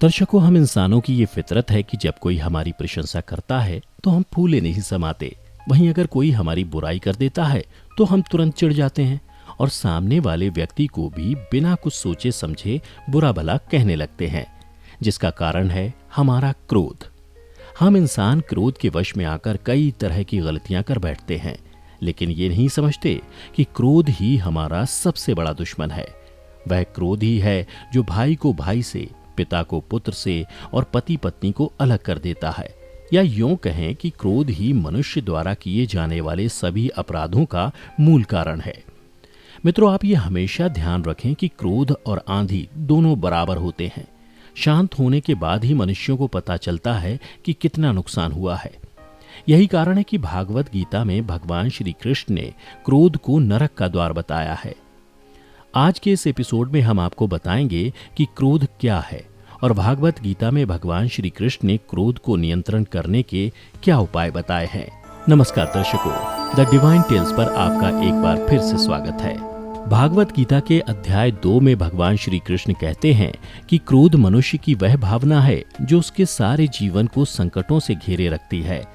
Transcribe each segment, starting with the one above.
दर्शकों, हम इंसानों की ये फितरत है कि जब कोई हमारी प्रशंसा करता है तो हम फूले नहीं समाते। वहीं अगर कोई हमारी बुराई कर देता है तो हम तुरंत चिढ़ जाते हैं और सामने वाले व्यक्ति को भी बिना कुछ सोचे समझे बुरा भला कहने लगते हैं, जिसका कारण है हमारा क्रोध। हम इंसान क्रोध के वश में आकर कई तरह की गलतियां कर बैठते हैं, लेकिन ये नहीं समझते कि क्रोध ही हमारा सबसे बड़ा दुश्मन है। वह क्रोध ही है जो भाई को भाई से, पिता को पुत्र से और पति पत्नी को अलग कर देता है। या यूं कहें कि क्रोध ही मनुष्य द्वारा किए जाने वाले सभी अपराधों का मूल कारण है। मित्रों, आप ये हमेशा ध्यान रखें कि क्रोध और आंधी दोनों बराबर होते हैं। शांत होने के बाद ही मनुष्यों को पता चलता है कि कितना नुकसान हुआ है। यही कारण है कि भागवत गीता में भगवान श्री कृष्ण ने क्रोध को नरक का द्वार बताया है। आज के इस एपिसोड में हम आपको बताएंगे कि क्रोध क्या है और भागवत गीता में भगवान श्री कृष्ण ने क्रोध को नियंत्रण करने के क्या उपाय बताए हैं। नमस्कार दर्शकों, द डिवाइन टेल्स पर आपका एक बार फिर से स्वागत है। भागवत गीता के अध्याय 2 में भगवान श्री कृष्ण कहते हैं कि क्रोध मनुष्य की वह भावना है जो उसके सारे जीवन को संकटों से घेरे रखती है।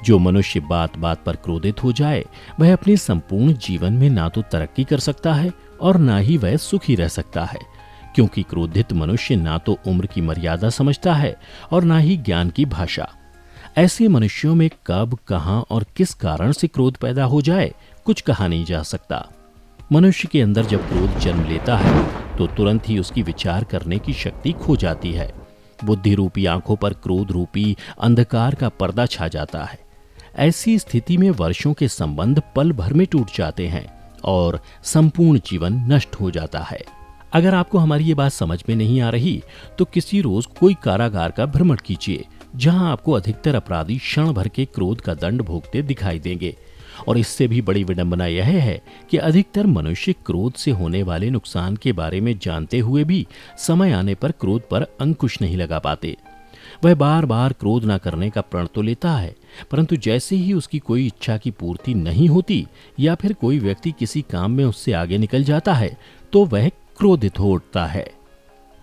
जो मनुष्य बात बात पर क्रोधित हो जाए वह अपने संपूर्ण जीवन में ना तो तरक्की कर सकता है और ना ही वह सुखी रह सकता है, क्योंकि क्रोधित मनुष्य ना तो उम्र की मर्यादा समझता है और ना ही ज्ञान की भाषा। ऐसे मनुष्यों में कब, कहां और किस कारण से क्रोध पैदा हो जाए कुछ कहा नहीं जा सकता। मनुष्य के अंदर जब क्रोध जन्म लेता है तो तुरंत ही उसकी विचार करने की शक्ति खो जाती है। बुद्धि रूपी आंखों पर क्रोध रूपी अंधकार का पर्दा छा जाता है। ऐसी स्थिति में वर्षों के संबंध पल भर में टूट जाते हैं और संपूर्ण जीवन नष्ट हो जाता है। अगर आपको हमारी ये बात समझ में नहीं आ रही तो किसी रोज कोई कारागार का भ्रमण कीजिए, जहां आपको अधिकतर अपराधी क्षण भर के क्रोध का दंड भोगते दिखाई देंगे। और इससे भी बड़ी विडंबना यह है कि अधिकतर मनुष्य क्रोध से होने वाले नुकसान के बारे में जानते हुए भी समय आने पर क्रोध पर अंकुश नहीं लगा पाते। वह बार बार क्रोध न करने का प्रण तो लेता है, परंतु जैसे ही उसकी कोई इच्छा की पूर्ति नहीं होती या फिर कोई व्यक्ति किसी काम में उससे आगे निकल जाता है तो वह क्रोधित हो उठता है।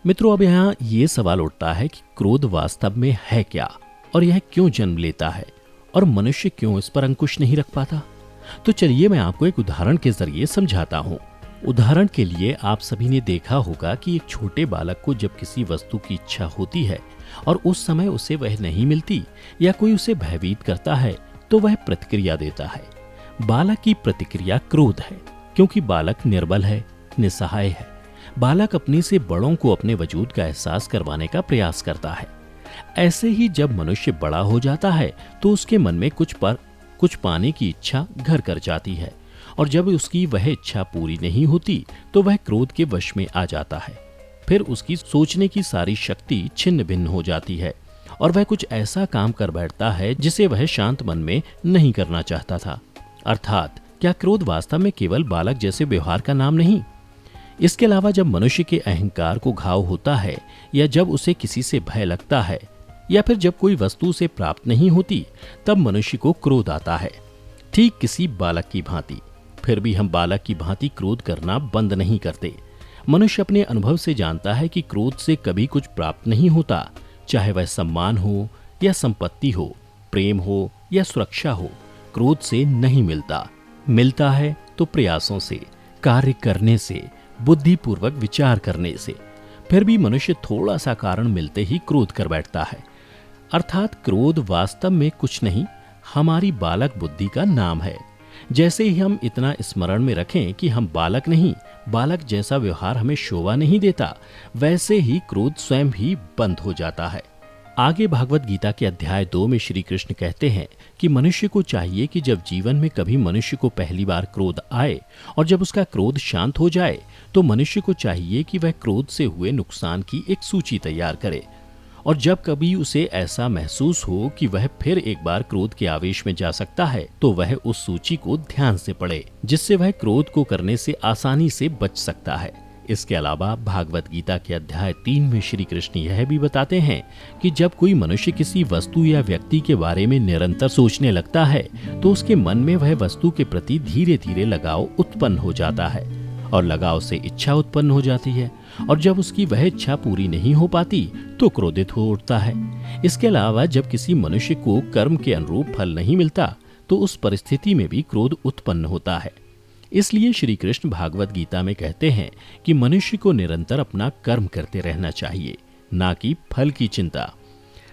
मित्रों, अब यहाँ ये सवाल उठता है कि क्रोध वास्तव में है क्या और यह क्यों जन्म लेता है और मनुष्य क्यों इस पर अंकुश नहीं रख पाता। तो चलिए मैं आपको एक उदाहरण के जरिए समझाता हूँ। उदाहरण के लिए आप सभी ने देखा होगा कि एक छोटे बालक को जब किसी वस्तु की इच्छा होती है और उस समय उसे वह नहीं मिलती या कोई उसे भयभीत करता है तो वह प्रतिक्रिया देता है। बालक की प्रतिक्रिया क्रोध है, क्योंकि बालक निर्बल है, निसहाय है। बालक अपने से बड़ों को अपने वजूद का एहसास करवाने का प्रयास करता है। ऐसे ही जब मनुष्य बड़ा हो जाता है तो उसके मन में कुछ पाने की इच्छा घर कर जाती है, और जब उसकी वह इच्छा पूरी नहीं होती तो वह क्रोध के वश में आ जाता है। फिर उसकी सोचने की सारी शक्ति छिन्न भिन्न हो जाती है और वह कुछ ऐसा काम कर बैठता है जिसे वह शांत मन में नहीं करना चाहता था। अर्थात क्या क्रोध वास्तव में केवल बालक जैसे व्यवहार का नाम नहीं? इसके अलावा जब मनुष्य के अहंकार को घाव होता है या जब उसे किसी से भय लगता है या फिर जब कोई वस्तु उसे प्राप्त नहीं होती, तब मनुष्य को क्रोध आता है, ठीक किसी बालक की भांति। फिर भी हम बालक की भांति क्रोध करना बंद नहीं करते। मनुष्य अपने अनुभव से जानता है कि क्रोध से कभी कुछ प्राप्त नहीं होता, चाहे वह सम्मान हो या संपत्ति हो, प्रेम हो या सुरक्षा हो, क्रोध से नहीं मिलता। मिलता है तो प्रयासों से, कार्य करने से, बुद्धिपूर्वक विचार करने से। फिर भी मनुष्य थोड़ा सा कारण मिलते ही क्रोध कर बैठता है। अर्थात क्रोध वास्तव में कुछ नहीं, हमारी बालक बुद्धि का नाम है। जैसे ही हम इतना स्मरण में रखें कि हम बालक नहीं, बालक जैसा व्यवहार हमें शोभा नहीं देता, वैसे ही क्रोध स्वयं ही बंद हो जाता है। आगे भागवत गीता के अध्याय 2 में श्री कृष्ण कहते हैं कि मनुष्य को चाहिए कि जब जीवन में कभी मनुष्य को पहली बार क्रोध आए और जब उसका क्रोध शांत हो जाए तो मनुष्य को चाहिए कि वह क्रोध से हुए नुकसान की एक सूची तैयार करे, और जब कभी उसे ऐसा महसूस हो कि वह फिर एक बार क्रोध के आवेश में जा सकता है तो वह उस सूची को ध्यान से पढ़े, जिससे वह क्रोध को करने से आसानी से बच सकता है। इसके अलावा भागवत गीता के अध्याय 3 में श्री कृष्ण यह भी बताते हैं कि जब कोई मनुष्य किसी वस्तु या व्यक्ति के बारे में निरंतर सोचने लगता है तो उसके मन में वह वस्तु के प्रति धीरे धीरे लगाव उत्पन्न हो जाता है और लगाव से इच्छा उत्पन्न हो जाती है और जब उसकी वह इच्छा पूरी नहीं हो पाती तो क्रोधित हो उठता है। इसके अलावा जब किसी मनुष्य को कर्म के अनुरूप फल नहीं मिलता तो उस परिस्थिति में भी क्रोध उत्पन्न होता है। इसलिए श्री कृष्ण भागवत गीता में कहते हैं कि मनुष्य को निरंतर अपना कर्म करते रहना चाहिए, ना कि फल की चिंता।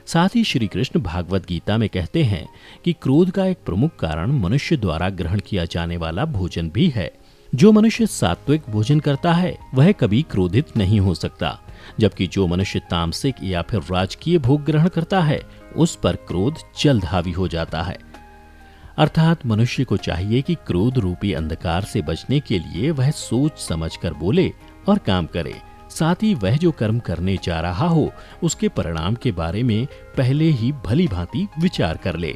साथ ही श्री कृष्ण भागवत गीता में कहते हैं कि क्रोध का एक प्रमुख कारण मनुष्य द्वारा ग्रहण किया जाने वाला भोजन भी है। जो मनुष्य सात्विक भोजन करता है वह कभी क्रोधित नहीं हो सकता, जबकि जो मनुष्य तामसिक या फिर राजकीय भोग ग्रहण करता है उस पर क्रोध जल्द हावी हो जाता है। अर्थात मनुष्य को चाहिए कि क्रोध रूपी अंधकार से बचने के लिए वह सोच समझकर बोले और काम करे। साथ ही वह जो कर्म करने जा रहा हो उसके परिणाम के बारे में पहले ही भली भांति विचार कर ले।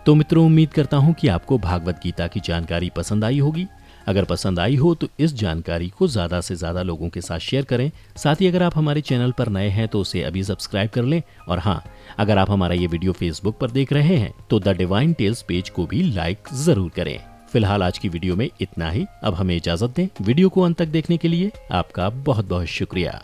तो मित्रों, उम्मीद करता हूं कि आपको भागवत गीता की जानकारी पसंद आई होगी। अगर पसंद आई हो तो इस जानकारी को ज्यादा से ज्यादा लोगों के साथ शेयर करें। साथ ही अगर आप हमारे चैनल पर नए हैं तो उसे अभी सब्सक्राइब कर लें। और हाँ, अगर आप हमारा ये वीडियो फेसबुक पर देख रहे हैं तो द डिवाइन टेल्स पेज को भी लाइक जरूर करें। फिलहाल आज की वीडियो में इतना ही। अब हमें इजाजत दें। वीडियो को अंत तक देखने के लिए आपका बहुत बहुत शुक्रिया।